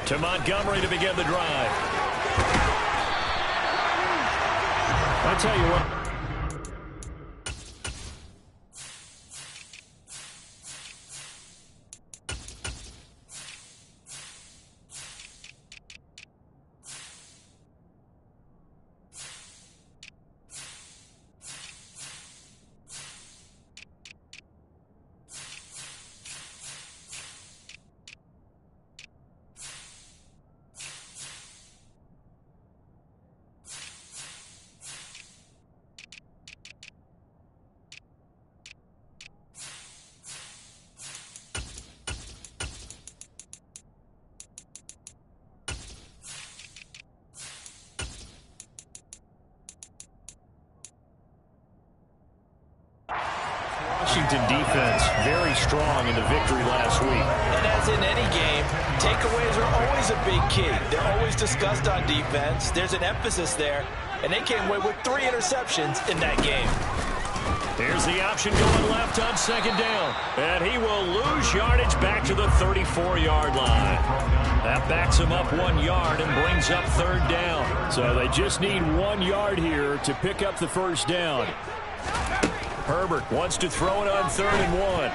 To Montgomery to begin the drive. I tell you what. Washington defense very strong in the victory last week. And as in any game, takeaways are always a big key. They're always discussed on defense. There's an emphasis there, and they came away with 3 interceptions in that game. Here's the option going left on second down. And he will lose yardage back to the 34-yard line. That backs him up 1 yard and brings up third down. So they just need 1 yard here to pick up the first down. Herbert wants to throw it on 3rd and 1.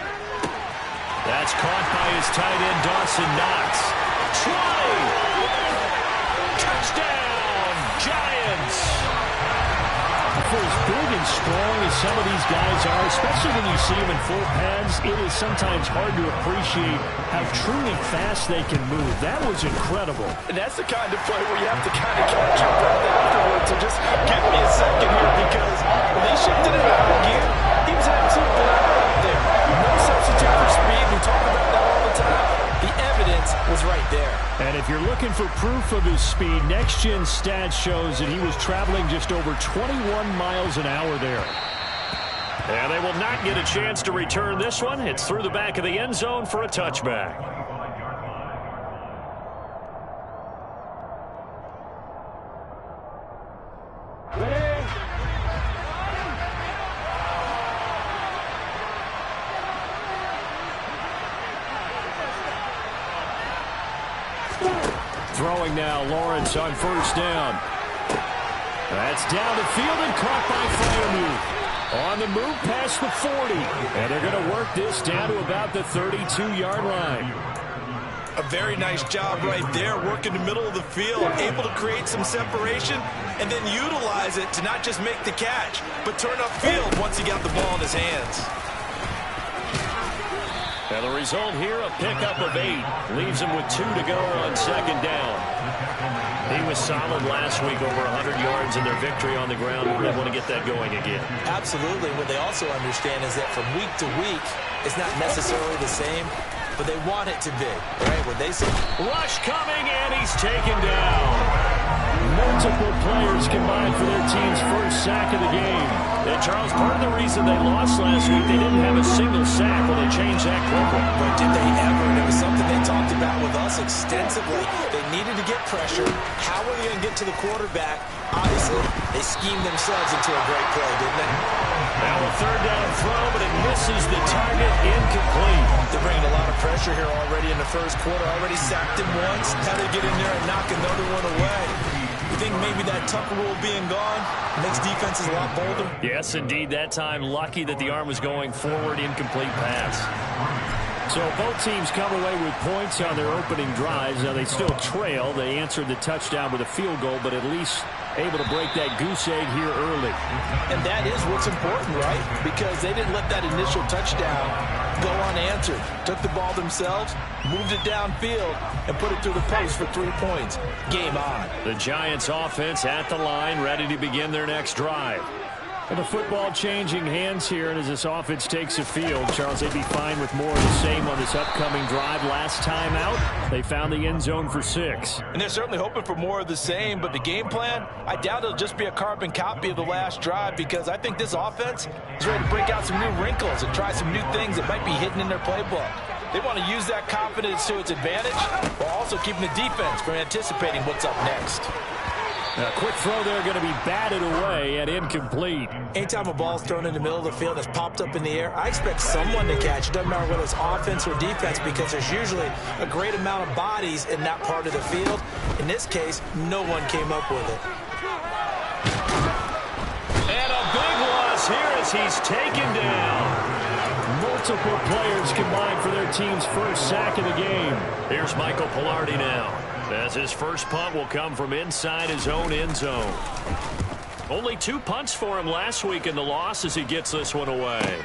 That's caught by his tight end, Dawson Knox. 20! Touchdown, Giants! For as big and strong as some of these guys are, especially when you see them in full pads, it is sometimes hard to appreciate how truly fast they can move. That was incredible. And that's the kind of play where you have to kind of catch your breath afterwards. So just give me a second here, because when they shifted it out of gear, he was absolutely out there. No substitute for speed. We talk about that all the time. The evidence was right there. And if you're looking for proof of his speed, Next Gen Stats shows that he was traveling just over 21 miles an hour there. And they will not get a chance to return this one. It's through the back of the end zone for a touchback. Throwing now, Lawrence on first down. That's down the field and caught by Freiermuth. On the move past the 40. And they're going to work this down to about the 32-yard line. A very nice job right there, working the middle of the field, able to create some separation, and then utilize it to not just make the catch, but turn upfield once he got the ball in his hands. And the result here, a pickup of 8. Leaves him with 2 to go on second down. He was solid last week, over 100 yards in their victory on the ground. They want to get that going again. Absolutely. What they also understand is that from week to week, it's not necessarily the same, but they want it to be, right? When they say, rush coming, and he's taken down. Multiple players combined for their team's first sack of the game. And Charles, part of the reason they lost last week, they didn't have a single sack. Well, they changed that quickly. But did they ever? And it was something they talked about with us extensively. They needed to get pressure. How are they going to get to the quarterback? Obviously, they schemed themselves into a great play, didn't they? Now a third down throw, but it misses the target, incomplete. They're bringing a lot of pressure here already in the first quarter. Already sacked him once. How they get in there and knock another one away? You think maybe that Tucker rule being gone makes defenses a lot bolder? Yes, indeed. That time, lucky that the arm was going forward, incomplete pass. So both teams come away with points on their opening drives. Now they still trail. They answered the touchdown with a field goal, but at least able to break that goose egg here early. And that is what's important, right? Because they didn't let that initial touchdown go unanswered. Took the ball themselves, moved it downfield, and put it through the post for 3 points. Game on. The Giants offense at the line, ready to begin their next drive. And the football changing hands here, and as this offense takes the field, Charles, they'd be fine with more of the same on this upcoming drive. Last time out, they found the end zone for 6. And they're certainly hoping for more of the same, but the game plan, I doubt it'll just be a carbon copy of the last drive, because I think this offense is ready to break out some new wrinkles and try some new things that might be hidden in their playbook. They want to use that confidence to its advantage, while also keeping the defense from anticipating what's up next. A quick throw there going to be batted away and incomplete. Anytime a ball's thrown in the middle of the field that's popped up in the air, I expect someone to catch it. Doesn't matter whether it's offense or defense, because there's usually a great amount of bodies in that part of the field. In this case, no one came up with it. And a big loss here as he's taken down. Multiple players combined for their team's first sack of the game. Here's Michael Pilardi now, as his first punt will come from inside his own end zone. Only 2 punts for him last week in the loss as he gets this one away.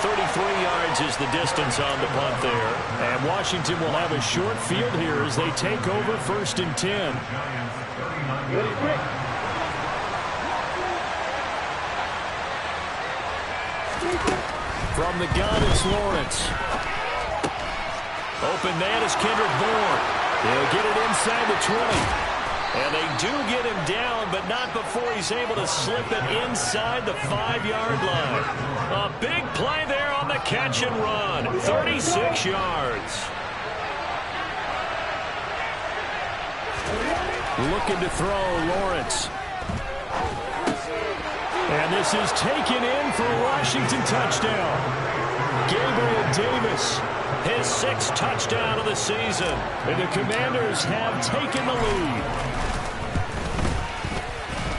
33 yards is the distance on the punt there. And Washington will have a short field here as they take over 1st and 10. From the gun, it's Lawrence. Open man is Kendrick Bourne. He'll get it inside the 20. And they do get him down, but not before he's able to slip it inside the 5-yard line. A big play there on the catch and run. 36 yards. Looking to throw, Lawrence. And this is taken in for a Washington touchdown. Gabriel Davis, his 6th touchdown of the season. And the Commanders have taken the lead.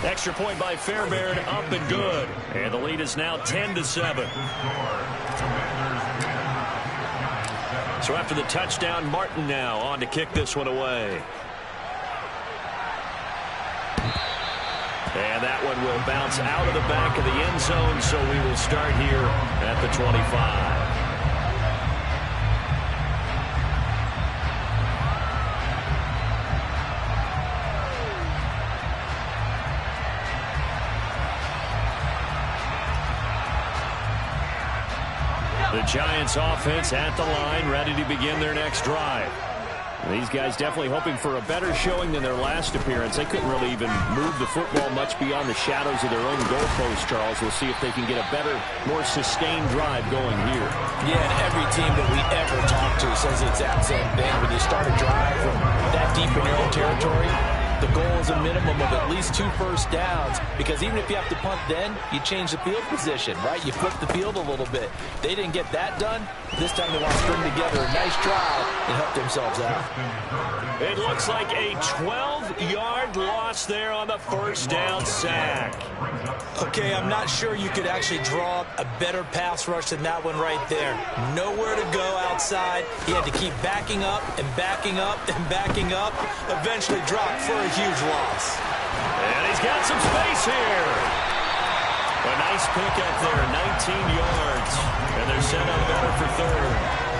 Extra point by Fairbairn, up and good. And the lead is now 10-7. So after the touchdown, Martin now on to kick this one away. And that one will bounce out of the back of the end zone, so we will start here at the 25. The Giants offense at the line, ready to begin their next drive. These guys definitely hoping for a better showing than their last appearance. They couldn't really even move the football much beyond the shadows of their own goalpost, Charles. We'll see if they can get a better, more sustained drive going here. Yeah, and every team that we ever talk to says the exact same thing. When you start a drive from that deep in your own territory, the goal is a minimum of at least 2 first downs, because even if you have to punt then, you change the field position, right? You flip the field a little bit. They didn't get that done. This time they want to string together a nice drive and help themselves out. It looks like a 12-yard loss there on the first down sack. Okay, I'm not sure you could actually draw up a better pass rush than that one right there. Nowhere to go outside. He had to keep backing up and backing up and backing up. Eventually dropped for a huge loss. And he's got some space here. A nice pickup there, 19 yards. And they're set up better for 3rd.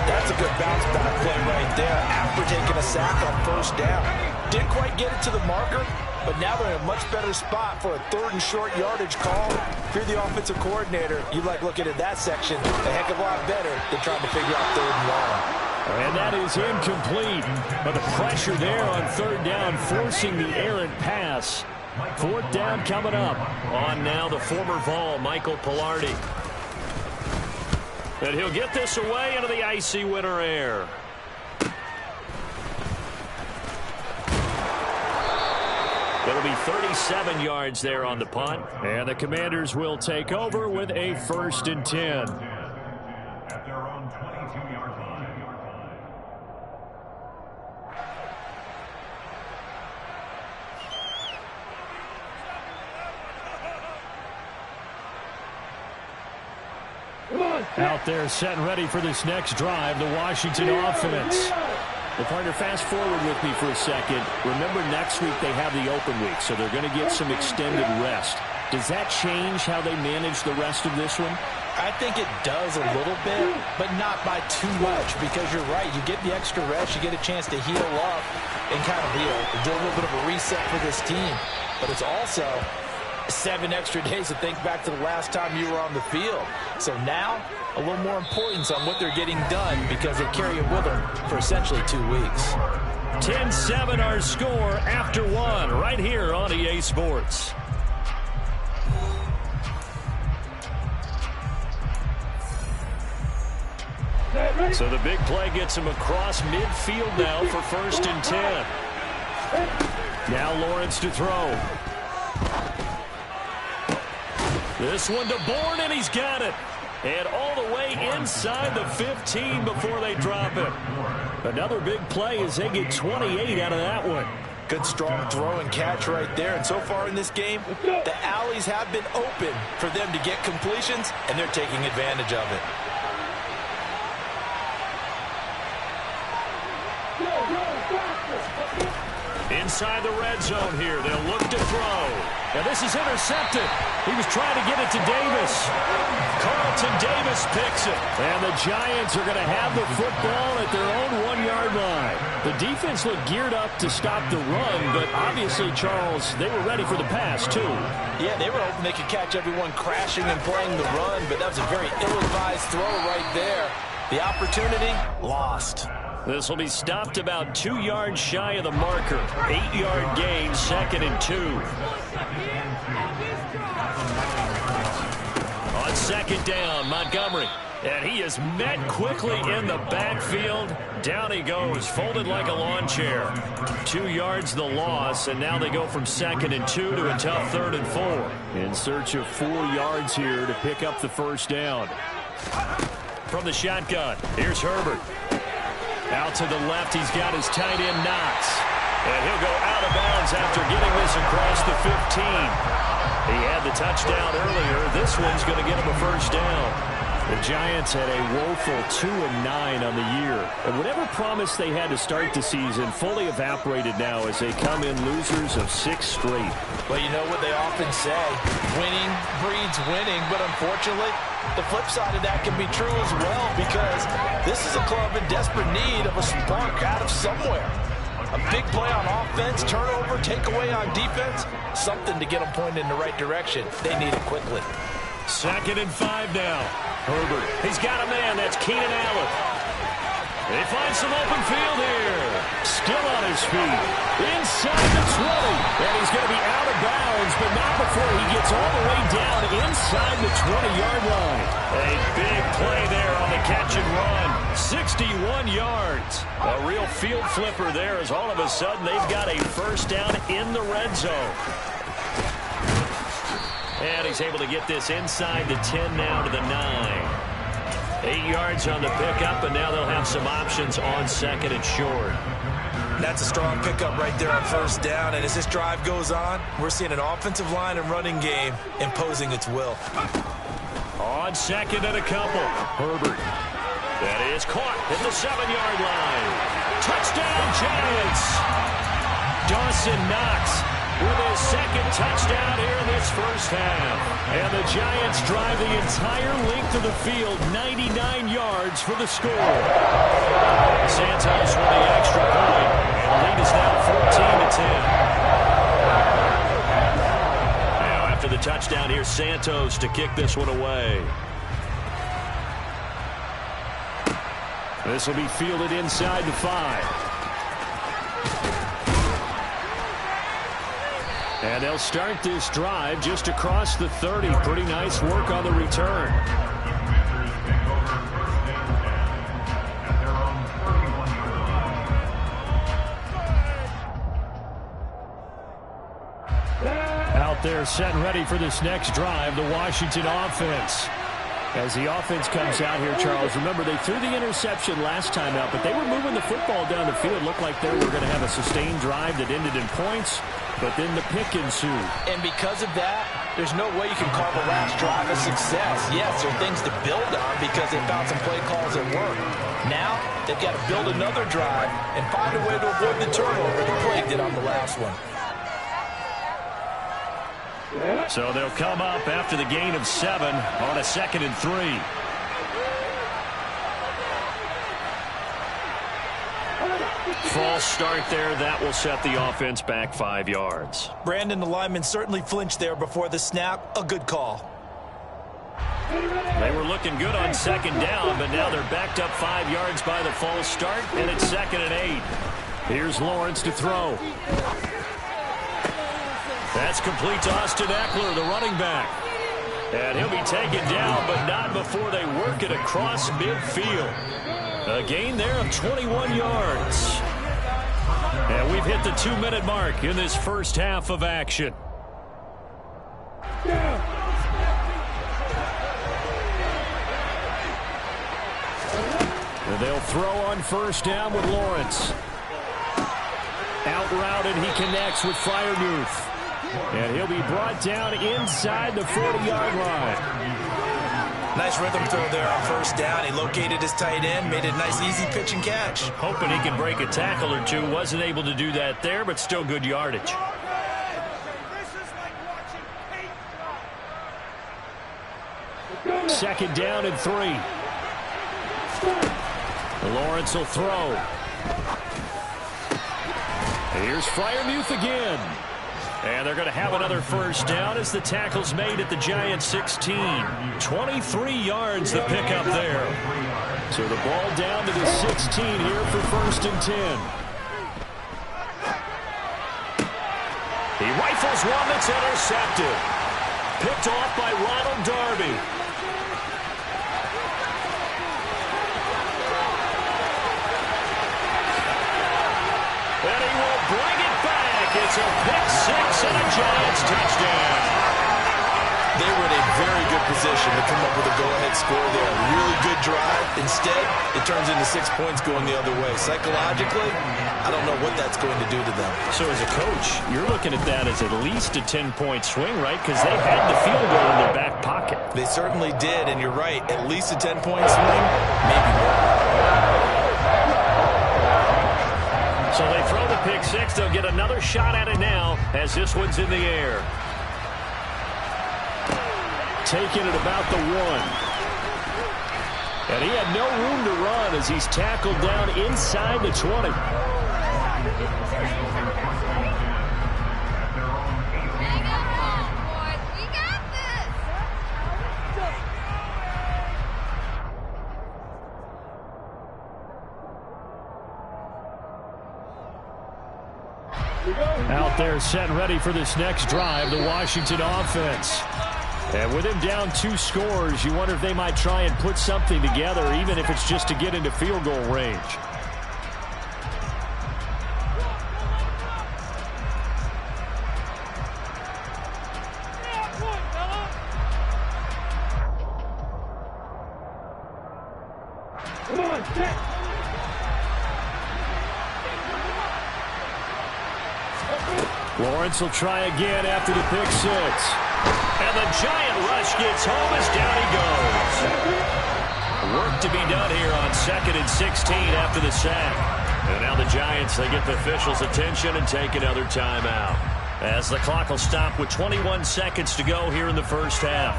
That's a good bounce back play right there after taking a sack on first down. Didn't quite get it to the marker, but now they're in a much better spot for a 3rd and short yardage call. If you're the offensive coordinator, you like looking at that section a heck of a lot better than trying to figure out 3rd and long. And that is incomplete. But the pressure there on 3rd down, forcing the errant pass. 4th down coming up. On now the former Vol, Michael Pilardi. And he'll get this away into the icy winter air. It'll be 37 yards there on the punt. And the Commanders will take over with a 1st and 10. At their own 22-yard line. Out there set and ready for this next drive, the Washington offense. Well, partner, fast forward with me for a second. Remember, next week they have the open week, so they're going to get some extended rest. Does that change how they manage the rest of this one? I think it does a little bit, but not by too much, because you're right. You get the extra rest, you get a chance to heal up and kind of do a little bit of a reset for this team. But it's also 7 extra days to think back to the last time you were on the field. So now, a little more importance on what they're getting done, because they carry it with them for essentially 2 weeks. 10-7 our score after 1 right here on EA Sports. So the big play gets him across midfield now for 1st and 10. Now Lawrence to throw. This one to Bourne, and he's got it. And all the way inside the 15 before they drop it. Another big play as they get 28 out of that one. Good strong throw and catch right there. And so far in this game, the alleys have been open for them to get completions, and they're taking advantage of it. Inside the red zone here. They'll look to throw. And this is intercepted. He was trying to get it to Davis. Carlton Davis picks it. And the Giants are going to have the football at their own 1-yard line. The defense looked geared up to stop the run, but obviously, Charles, they were ready for the pass, too. Yeah, they were hoping they could catch everyone crashing and playing the run, but that was a very ill-advised throw right there. The opportunity, lost. This will be stopped about 2 yards shy of the marker. 8-yard gain, 2nd and 2. On 2nd down, Montgomery. And he is met quickly in the backfield. Down he goes, folded like a lawn chair. 2 yards the loss, and now they go from 2nd and 2 to a tough 3rd and 4. In search of 4 yards here to pick up the 1st down. From the shotgun, here's Herbert. Out to the left, he's got his tight end Knox. And he'll go out of bounds after getting this across the 15. He had the touchdown earlier. This one's going to get him a 1st down. The Giants had a woeful 2-9 on the year. And whatever promise they had to start the season fully evaporated now as they come in losers of 6 straight. Well, you know what they often say, winning breeds winning, but unfortunately, the flip side of that can be true as well, because this is a club in desperate need of a spark out of somewhere. A big play on offense, turnover, takeaway on defense, something to get them pointed in the right direction. They need it quickly. 2nd and 5 now. Herbert, he's got a man. That's Keenan Allen. They find some open field here. Still on his feet. Inside the 20. And he's going to be out of bounds, but not before he gets all the way down inside the 20-yard line. A big play there on the catch and run. 61 yards. A real field flipper there as all of a sudden they've got a 1st down in the red zone. And he's able to get this inside the 10 now to the 9. 8 yards on the pickup, and now they'll have some options on 2nd and short. That's a strong pickup right there on 1st down, and as this drive goes on, we're seeing an offensive line and running game imposing its will. On 2nd and a couple, Herbert. That is caught at the 7-yard line. Touchdown, Giants! Dawson Knox with his 2nd touchdown here in this 1st half. And the Giants drive the entire length of the field, 99 yards for the score. Santos with the extra point, and the lead is now 14-10. Now after the touchdown, here's Santos to kick this one away. This will be fielded inside the 5. And they'll start this drive just across the 30. Pretty nice work on the return. Out there set and ready for this next drive, the Washington offense. As the offense comes out here, Charles, remember they threw the interception last time out, but they were moving the football down the field. Looked like they were going to have a sustained drive that ended in points, but then the pick ensued. And because of that, there's no way you can call the last drive a success. Yes, there are things to build on because they found some play calls that work. Now, they've got to build another drive and find a way to avoid the turnover that plagued it on the last one. So they'll come up after the gain of 7 on a 2nd and 3. False start there. That will set the offense back 5 yards. Brandon, the lineman certainly flinched there before the snap. A good call. They were looking good on 2nd down, but now they're backed up 5 yards by the false start, and it's 2nd and 8. Here's Lawrence to throw. That's complete to Austin Eckler, the running back. And he'll be taken down, but not before they work it across midfield. A gain there of 21 yards. And we've hit the 2-minute mark in this first half of action. And they'll throw on first down with Lawrence. Out routed, he connects with Freiermuth. And he'll be brought down inside the 40-yard line. Nice rhythm throw there on first down. He located his tight end, made a nice easy pitch and catch. Hoping he can break a tackle or two. Wasn't able to do that there, but still good yardage. Second down and 3. Lawrence will throw. Here's Freiermuth again. And they're going to have another first down as the tackle's made at the Giants 16. 23 yards the pickup there. So the ball down to the 16 here for first and 10. He rifles one that's intercepted. Picked off by Ronald Darby. And he will bring it back. It's a pick six and a Giants touchdown. They were in a very good position to come up with a go-ahead score there. A really good drive. Instead, it turns into 6 points going the other way. Psychologically, I don't know what that's going to do to them. So as a coach, you're looking at that as at least a 10-point swing, right? Because they had the field goal in their back pocket. They certainly did, and you're right. At least a 10-point swing, maybe more. So they throw the pick six. They'll get another shot at it now as this one's in the air. Taking it about the 1. And he had no room to run as he's tackled down inside the 20. Out there set and ready for this next drive, the Washington offense. And with him down 2 scores, you wonder if they might try and put something together, even if it's just to get into field goal range. Come on, set. Lawrence will try again after the pick six. And the giant rush gets home as down he goes. Work to be done here on 2nd and 16 after the sack. And now the Giants, they get the officials' attention and take another timeout. As the clock will stop with 21 seconds to go here in the first half.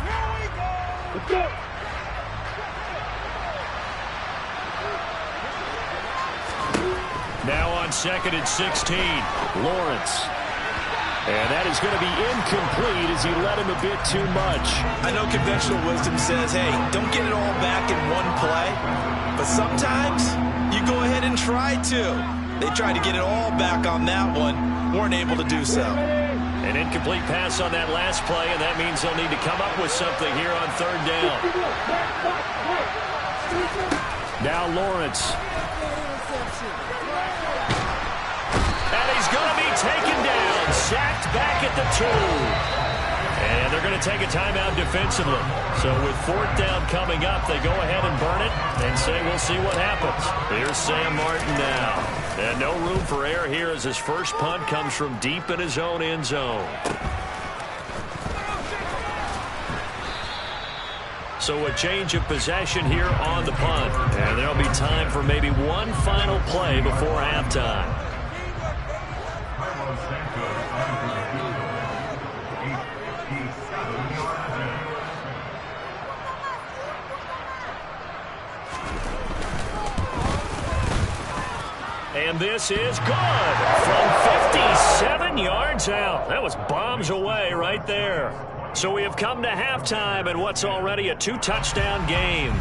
Let's go. Now on 2nd and 16, Lawrence. And that is going to be incomplete as he led him a bit too much. I know conventional wisdom says, hey, don't get it all back in one play. But sometimes you go ahead and try to. They tried to get it all back on that one. Weren't able to do so. An incomplete pass on that last play, and that means they'll need to come up with something here on 3rd down. Now Lawrence. And he's going to be taken down. Sacked back at the 2. And they're going to take a timeout defensively. So with 4th down coming up, they go ahead and burn it and say we'll see what happens. Here's Sam Martin now. And no room for error here as his first punt comes from deep in his own end zone. So a change of possession here on the punt. And there'll be time for maybe one final play before halftime. And this is good from 57 yards out. That was bombs away right there. So we have come to halftime in what's already a 2-touchdown game.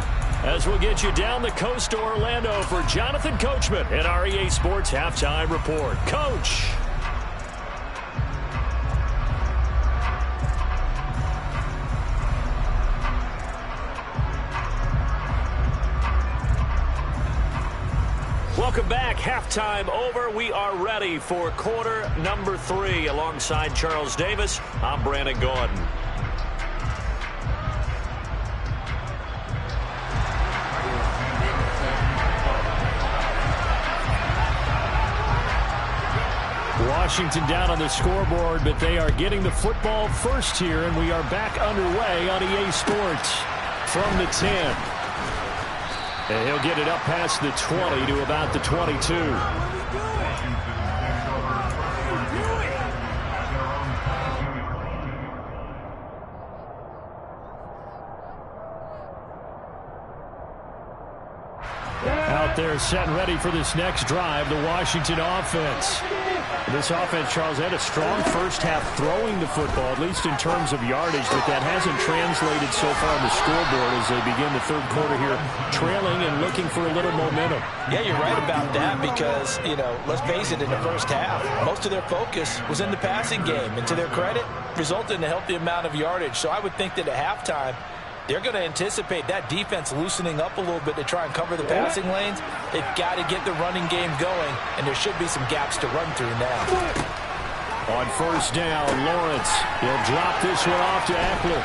As we'll get you down the coast to Orlando for Jonathan Coachman at our EA Sports Halftime Report. Coach. Welcome back. Halftime over. We are ready for quarter number 3. Alongside Charles Davis, I'm Brandon Gordon. Washington down on the scoreboard, but they are getting the football first here, and we are back underway on EA Sports from the 10. And he'll get it up past the 20 to about the 22. Out there set and ready for this next drive, the Washington offense. This offense, Charles, had a strong first half throwing the football, at least in terms of yardage, but that hasn't translated so far on the scoreboard as they begin the third quarter here, trailing and looking for a little momentum. Yeah, you're right about that because, let's face it, in the first half, most of their focus was in the passing game, and to their credit, resulted in a healthy amount of yardage. So I would think that at halftime, they're going to anticipate that defense loosening up a little bit to try and cover the passing lanes. They've got to get the running game going, and there should be some gaps to run through now. On first down, Lawrence. He'll drop this one off to Eckler.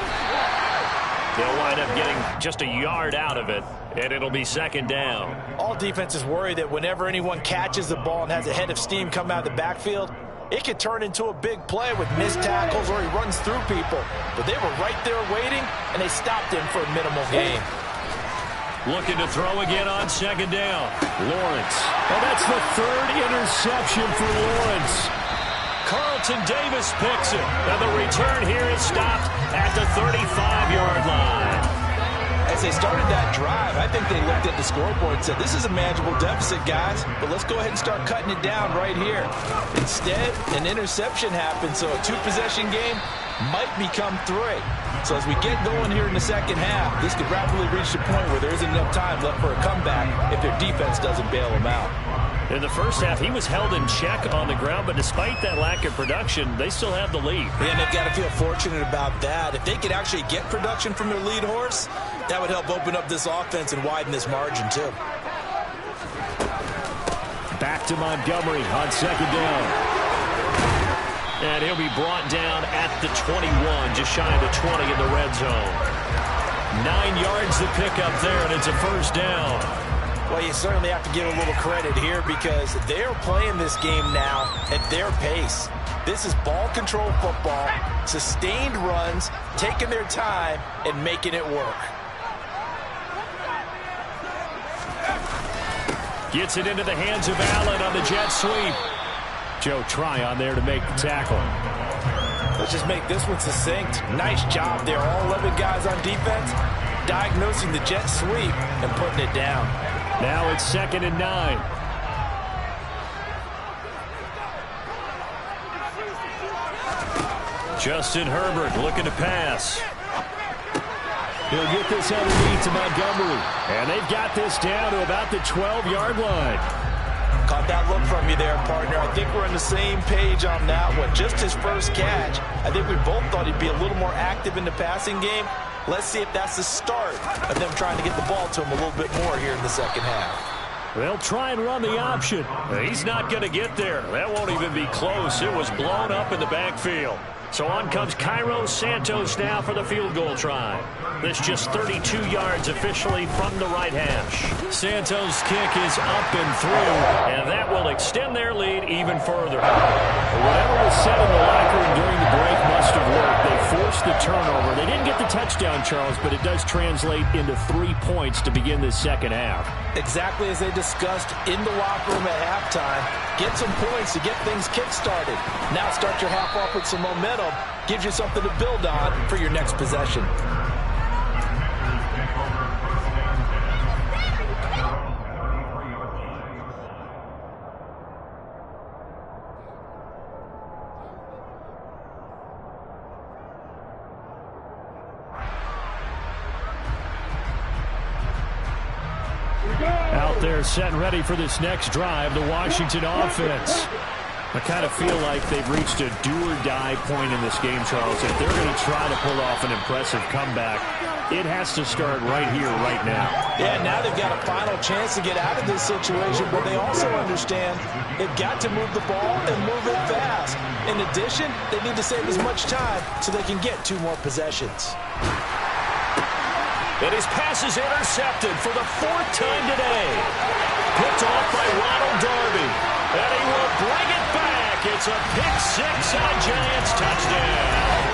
They'll wind up getting just a yard out of it, and it'll be second down. All defenses worry that whenever anyone catches the ball and has a head of steam come out of the backfield, it could turn into a big play with missed tackles or he runs through people. But they were right there waiting, and they stopped him for a minimal gain. Looking to throw again on second down. Lawrence. Oh, that's the third interception for Lawrence. Carlton Davis picks it, and the return here is stopped at the 35-yard line. As they started that drive, I think they looked at the scoreboard and said, this is a manageable deficit, guys, but let's go ahead and start cutting it down right here. Instead, an interception happened, so a 2-possession game might become 3. So as we get going here in the second half, this could rapidly reach the point where there isn't enough time left for a comeback if their defense doesn't bail them out. In the first half, he was held in check on the ground, but despite that lack of production, they still have the lead. And they've got to feel fortunate about that. If they could actually get production from their lead horse, that would help open up this offense and widen this margin, too. Back to Montgomery on second down. And he'll be brought down at the 21, just shy of the 20 in the red zone. 9 yards to pick up there, and it's a first down. Well, you certainly have to give a little credit here because they're playing this game now at their pace. This is ball control football, sustained runs, taking their time, and making it work. Gets it into the hands of Allen on the jet sweep. Joe Tryon there to make the tackle. Let's just make this one succinct. Nice job there. All 11 guys on defense diagnosing the jet sweep and putting it down. Now it's 2nd and 9. Justin Herbert looking to pass. He'll get this underneath to Montgomery. And they've got this down to about the 12-yard line. Caught that look from you there, partner. I think we're on the same page on that one. Just his first catch. I think we both thought he'd be a little more active in the passing game. Let's see if that's the start of them trying to get the ball to him a little bit more here in the second half. They'll try and run the option. He's not going to get there. That won't even be close. It was blown up in the backfield. So on comes Cairo Santos now for the field goal try. This just 32 yards officially from the right hash. Santos' kick is up and through, and that will extend their lead even further. Whatever was said in the locker room during the break must have worked. They forced the turnover. They didn't get the touchdown, Charles, but it does translate into 3 points to begin this second half. Exactly as they discussed in the locker room at halftime. Get some points to get things kick-started. Now start your half off with some momentum. Gives you something to build on for your next possession. Out there set and ready for this next drive, the Washington offense. I kind of feel like they've reached a do-or-die point in this game, Charles. If they're going to try to pull off an impressive comeback, it has to start right here, right now. Yeah, now they've got a final chance to get out of this situation, but they also understand they've got to move the ball and move it fast. In addition, they need to save as much time so they can get 2 more possessions. And his pass is intercepted for the 4th time today. Picked off by Ronald Darby. And he will bring it back. It's a pick-6 and a Giants touchdown.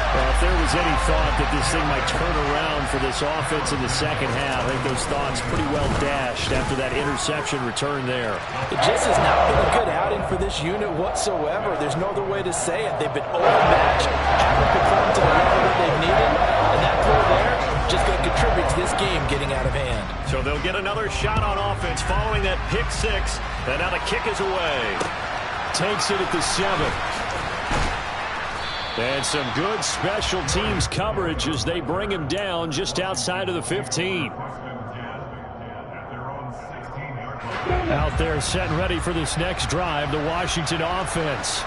Well, if there was any thought that this thing might turn around for this offense in the second half, I think those thoughts pretty well dashed after that interception return there. It just has not been a good outing for this unit whatsoever. There's no other way to say it. They've been overmatched, haven't performed to the level that they've needed, and that throw there just going to contribute to this game getting out of hand. So they'll get another shot on offense following that pick-6, and now the kick is away. Takes it at the 7. And some good special teams coverage as they bring him down just outside of the 15. Out there set and ready for this next drive, the Washington offense.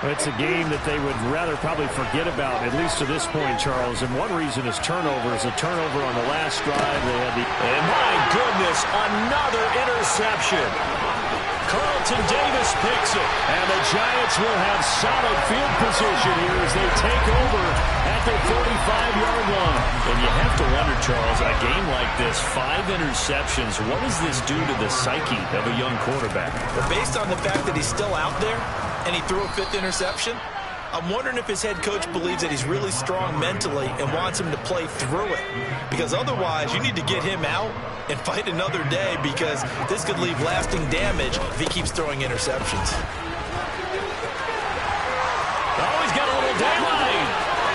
It's a game that they would rather probably forget about, at least to this point, Charles. And one reason is turnovers. A turnover on the last drive. They had the... And my goodness, another interception. Carlton Davis picks it. And the Giants will have solid field position here as they take over at their 45-yard line. And you have to wonder, Charles, in a game like this, 5 interceptions, what does this do to the psyche of a young quarterback? But based on the fact that he's still out there and he threw a 5th interception, I'm wondering if his head coach believes that he's really strong mentally and wants him to play through it. Because otherwise, you need to get him out and fight another day, because this could leave lasting damage if he keeps throwing interceptions. Oh, he's got a little daylight.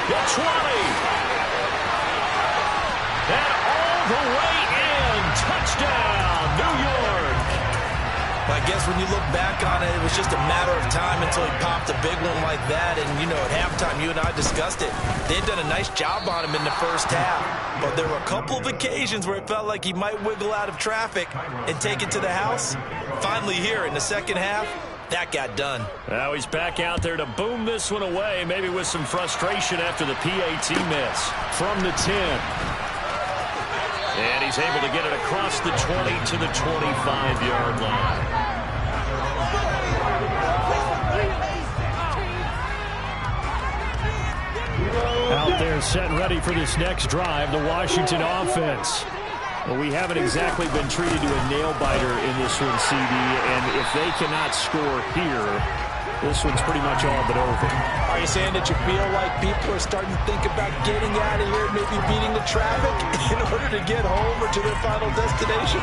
The 20. And all the way in. Touchdown, New York. I guess when you look back on it, it was just a matter of time until he popped a big one like that. And, you know, at halftime, you and I discussed it. They had done a nice job on him in the first half. But there were a couple of occasions where it felt like he might wiggle out of traffic and take it to the house. Finally here in the second half, that got done. Now he's back out there to boom this one away, maybe with some frustration after the PAT miss. From the 10. And he's able to get it across the 20 to the 25-yard line. Out there set and ready for this next drive, the Washington offense. Well, we haven't exactly been treated to a nail-biter in this one, CD, and if they cannot score here, this one's pretty much all but over. Are you saying that you feel like people are starting to think about getting out of here, maybe beating the traffic in order to get home or to their final destination?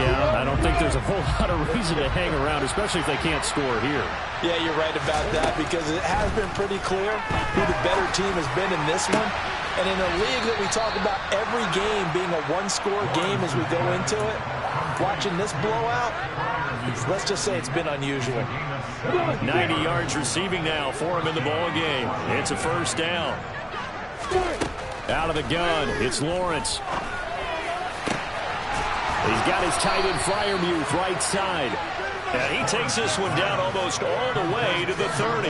Yeah, I don't think there's a whole lot of reason to hang around, especially if they can't score here. Yeah, you're right about that, because it has been pretty clear who the better team has been in this one. And in a league that we talk about every game being a one-score game as we go into it, watching this blowout, let's just say it's been unusual. 90 yards receiving now for him in the ball game. It's a first down. Out of the gun, it's Lawrence. He's got his tight end Freiermuth right side. And he takes this one down almost all the way to the 30.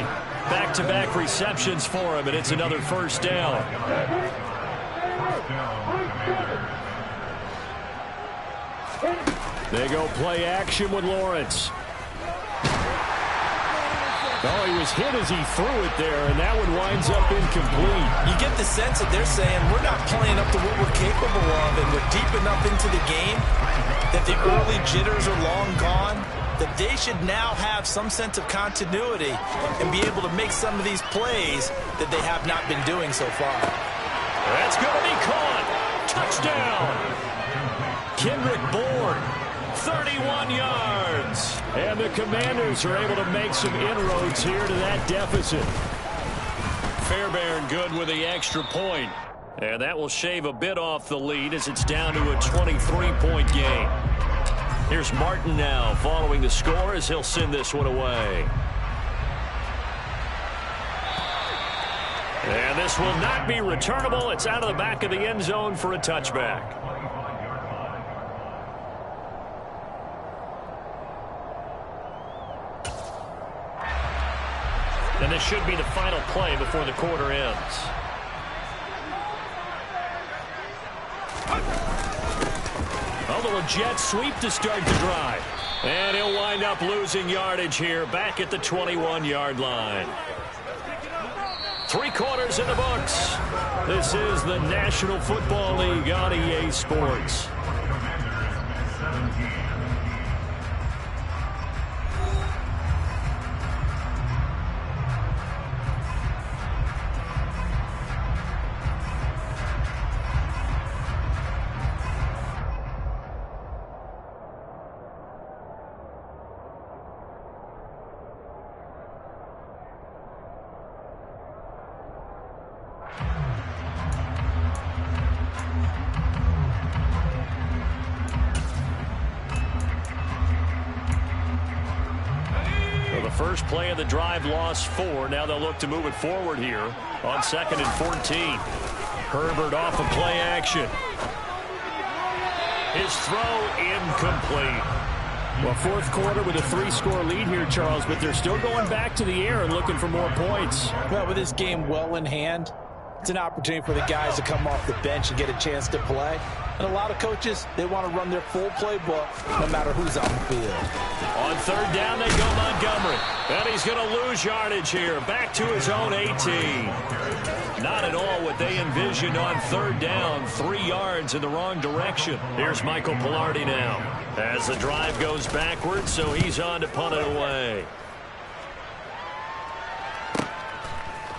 Back-to-back receptions for him, and it's another first down. They go play action with Lawrence. Oh, he was hit as he threw it there, and that one winds up incomplete. You get the sense that they're saying we're not playing up to what we're capable of, and we're deep enough into the game that the early jitters are long gone, that they should now have some sense of continuity and be able to make some of these plays that they have not been doing so far. That's going to be caught. Touchdown. Kendrick Bourne, 31 yards. And the Commanders are able to make some inroads here to that deficit. Fairbairn good with the extra point. And that will shave a bit off the lead as it's down to a 23-point game. Here's Martin now following the score as he'll send this one away. And this will not be returnable. It's out of the back of the end zone for a touchback. And this should be the final play before the quarter ends. A little jet sweep to start the drive. And he'll wind up losing yardage here back at the 21-yard line. 3 quarters in the books. This is the National Football League on EA Sports. First play of the drive, lost 4. Now they'll look to move it forward here on 2nd and 14. Herbert off of play action. His throw incomplete. Well, fourth quarter with a 3-score lead here, Charles, but they're still going back to the air and looking for more points. Well, with this game well in hand, it's an opportunity for the guys to come off the bench and get a chance to play. And a lot of coaches, they want to run their full playbook no matter who's on the field. On 3rd down, they go Montgomery. And he's going to lose yardage here. Back to his own 18. Not at all what they envisioned on 3rd down. 3 yards in the wrong direction. Here's Michael Pilardi now. As the drive goes backwards, so he's on to punt it away.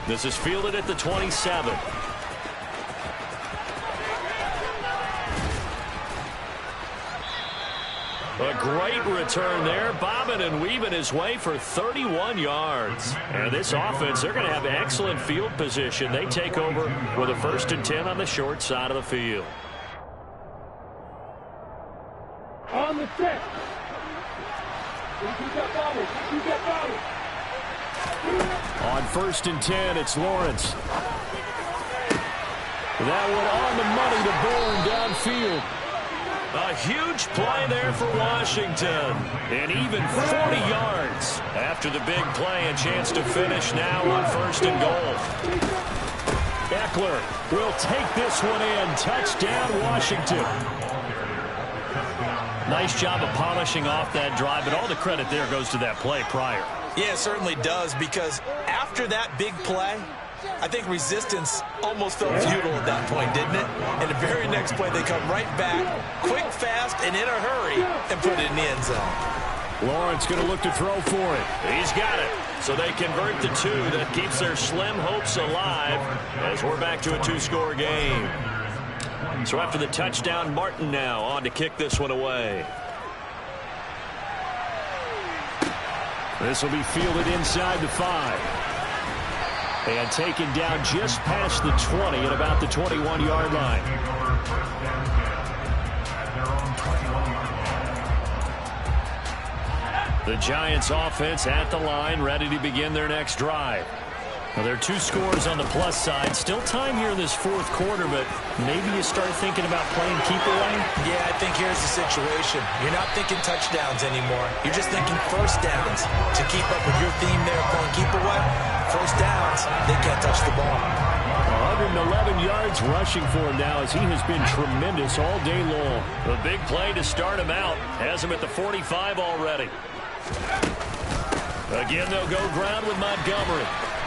This is fielded at the 27. A great return there, bobbing and weaving his way for 31 yards. And this offense, they're going to have excellent field position. They take over with a 1st and 10 on the short side of the field. On the set. On 1st and 10, it's Lawrence. That one on the money to Bourne downfield. A huge play there for Washington. And even 40 yards after the big play. A chance to finish now on 1st and goal. Eckler will take this one in. Touchdown, Washington. Nice job of polishing off that drive, but all the credit there goes to that play prior. Yeah, it certainly does, because after that big play, I think resistance almost felt futile at that point, didn't it? And the very next play, they come right back, quick, fast, and in a hurry, and put it in the end zone. Lawrence going to look to throw for it. He's got it. So they convert the 2. That keeps their slim hopes alive as we're back to a 2-score game. So after the touchdown, Martin now on to kick this one away. This will be fielded inside the 5. And taken down just past the 20 at about the 21-yard line. The Giants offense at the line, ready to begin their next drive. Now, there are 2 scores on the plus side. Still time here in this 4th quarter, but maybe you start thinking about playing keep away? Yeah, I think here's the situation. You're not thinking touchdowns anymore. You're just thinking 1st downs. To keep up with your theme there, playing keep away, 1st downs, they can't touch the ball. 111 yards rushing for him now as he has been tremendous all day long. The big play to start him out has him at the 45 already. Again, they'll go ground with Montgomery.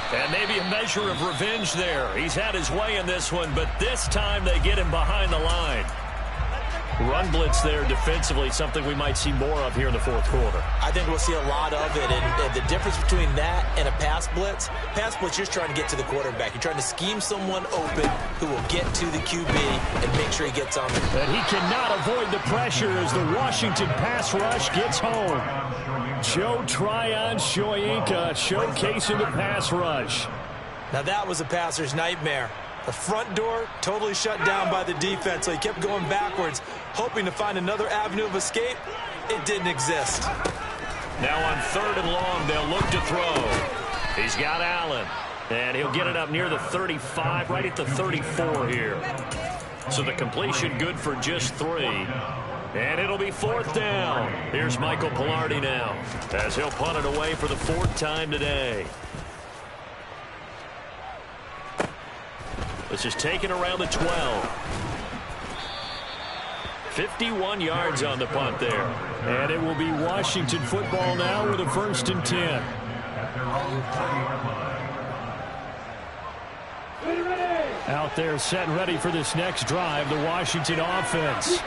And maybe a measure of revenge there. He's had his way in this one, but this time they get him behind the line. Run blitz there defensively, something we might see more of here in the 4th quarter. I think we'll see a lot of it, and the difference between that and a pass blitz, you're just trying to get to the quarterback. You're trying to scheme someone open who will get to the QB and make sure he gets on there. And he cannot avoid the pressure as the Washington pass rush gets home. Joe Tryon-Shoyinka showcasing the pass rush. Now that was a passer's nightmare. The front door totally shut down by the defense, so he kept going backwards, hoping to find another avenue of escape. It didn't exist. Now on 3rd and long, they'll look to throw. He's got Allen, and he'll get it up near the 35, right at the 34 here. So the completion good for just 3. And it'll be 4th down. Here's Michael Pilardi now, as he'll punt it away for the 4th time today. This is taken around the 12. 51 yards on the punt there. And it will be Washington football now with a 1st and 10. Out there set and ready for this next drive, the Washington offense.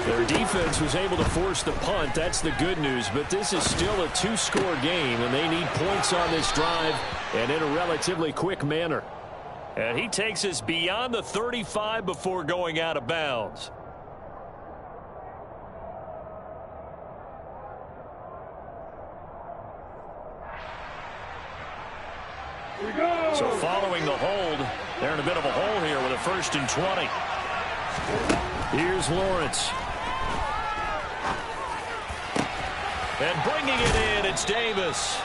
Their defense was able to force the punt. That's the good news. But this is still a 2-score game, and they need points on this drive and in a relatively quick manner. And he takes us beyond the 35 before going out of bounds. So following the hold, they're in a bit of a hole here with a 1st and 20. Here's Lawrence. And bringing it in, it's Davis.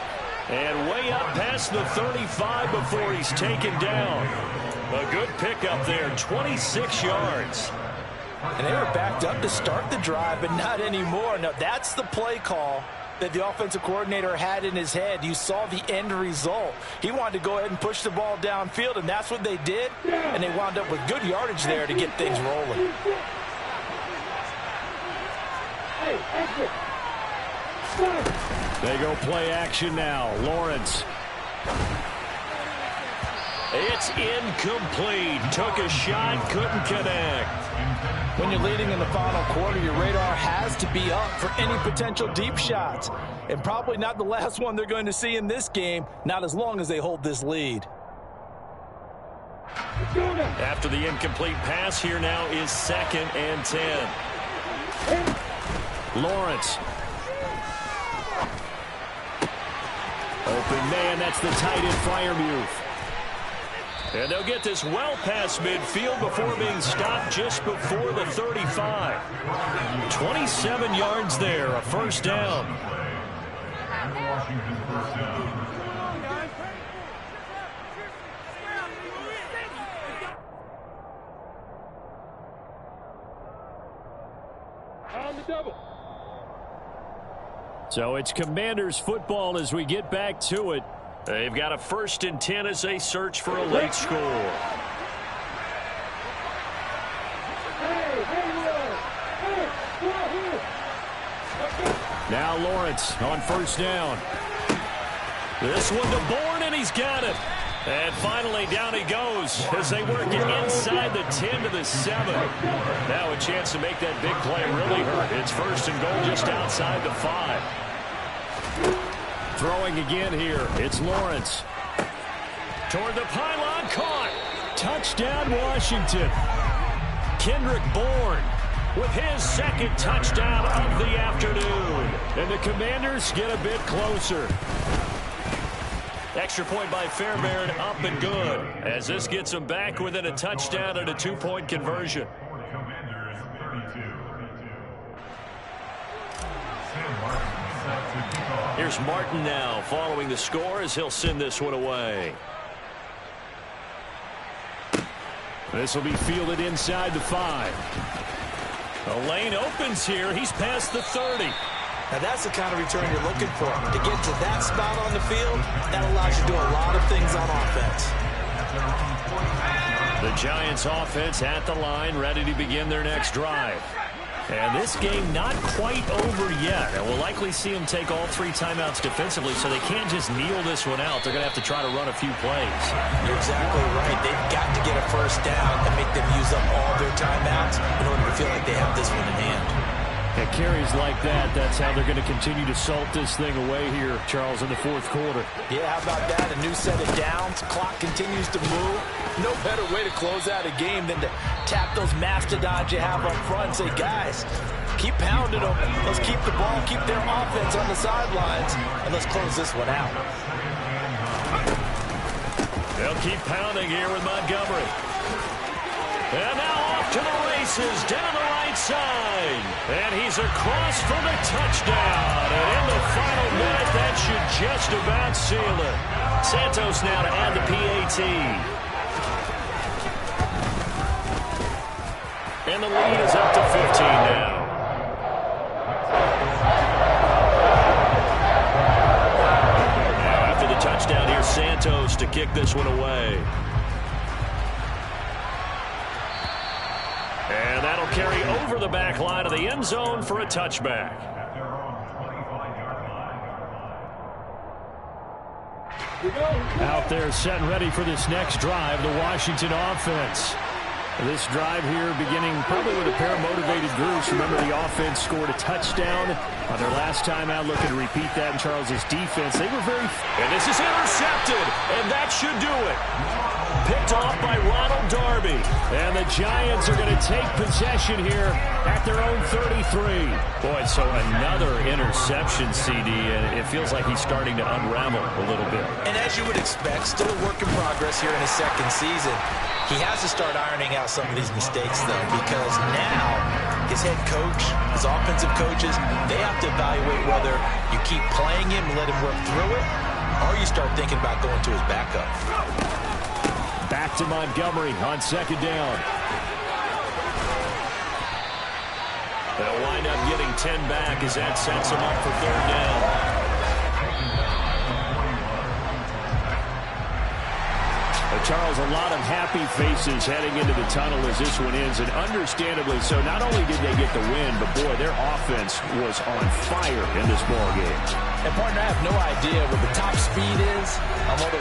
And way up past the 35 before he's taken down. A good pickup there, 26 yards. And they were backed up to start the drive, but not anymore. Now, that's the play call that the offensive coordinator had in his head. You saw the end result. He wanted to go ahead and push the ball downfield, and that's what they did. And they wound up with good yardage there to get things rolling. They go play action now. Lawrence. It's incomplete. Took a shot, couldn't connect. When you're leading in the final quarter, your radar has to be up for any potential deep shots. And probably not the last one they're going to see in this game, not as long as they hold this lead. After the incomplete pass, here now is 2nd and 10. Lawrence. Open man, that's the tight end Freiermuth. And they'll get this well past midfield before being stopped just before the 35. 27 yards there, a 1st down. On the double. So it's Commanders football as we get back to it. They've got a 1st and 10 as they search for a late score. Now Lawrence on 1st down. This one to Bourne, and he's got it. And finally down he goes as they work it inside the 10 to the 7. Now a chance to make that big play really hurt. It's 1st and goal just outside the 5. Throwing again here. It's Lawrence. Toward the pylon, caught. Touchdown, Washington. Kendrick Bourne with his 2nd touchdown of the afternoon. And the Commanders get a bit closer. Extra point by Fairbairn, up and good. As this gets them back within a touchdown and a 2-point conversion. Here's Martin now following the score as he'll send this one away. This will be fielded inside the 5. The lane opens here. He's past the 30. Now that's the kind of return you're looking for. To get to that spot on the field, that allows you to do a lot of things on offense. The Giants offense at the line, ready to begin their next drive. And this game not quite over yet. And we'll likely see them take all 3 timeouts defensively, so they can't just kneel this one out. They're going to have to try to run a few plays. You're exactly right. They've got to get a 1st down and make them use up all their timeouts in order to feel like they have this one in hand. At carries like that, that's how they're going to continue to salt this thing away here, Charles, in the 4th quarter. Yeah, how about that? A new set of downs. Clock continues to move. No better way to close out a game than to tap those mastodons you have up front and say, guys, keep pounding them. Let's keep the ball, keep their offense on the sidelines, and let's close this one out. They'll keep pounding here with Montgomery. And now off to the races, down the right side. And he's across for the touchdown. And in the final minute, that should just about seal it. Santos now to add the PAT. And the lead is up to 15 now. Now after the touchdown, here's Santos to kick this one away. near the back line of the end zone for a touchback. At their own 25-yard line. Out there set and ready for this next drive, the Washington offense. This drive here beginning probably with a pair of motivated groups. Remember, the offense scored a touchdown on their last time out. Looking to repeat that in Charles's defense. They were very... And this is intercepted, and that should do it. Picked off by Ronald Darby. And the Giants are going to take possession here at their own 33. Boy, so another interception, CD, and it feels like he's starting to unravel a little bit. And as you would expect, still a work in progress here in his second season. He has to start ironing out some of these mistakes, though, because now his head coach, his offensive coaches, they have to evaluate whether you keep playing him and let him work through it, or you start thinking about going to his backup. Back to Montgomery on second down. They'll wind up getting 10 back as that sets him up for third down. Charles, a lot of happy faces heading into the tunnel as this one ends, and understandably so. Not only did they get the win, but boy, their offense was on fire in this ball game. And partner, I have no idea what the top speed is on one of those